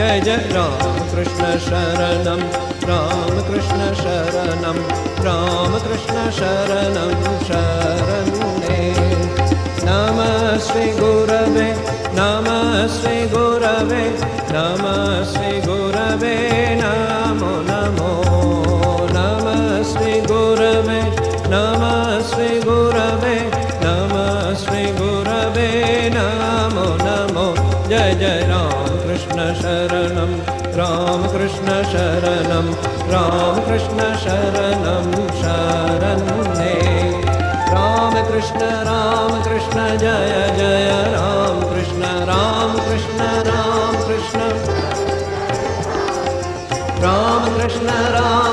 जय जय राम कृष्ण शरणं राम कृष्ण शरणं राम कृष्ण शरणं शरणे नमः श्री गुरवे नमः श्री गुरवे नमः श्री गुरवे नमो नमो नमः श्री गुरवे नमः श्री गुरवे नमः श्री गुरवे नमो नमो जय जय राम कृष्ण शरणं राम कृष्ण शरणं राम कृष्ण शरणं शरणे राम कृष्ण जय जय राम कृष्ण राम कृष्ण राम कृष्ण राम कृष्ण राम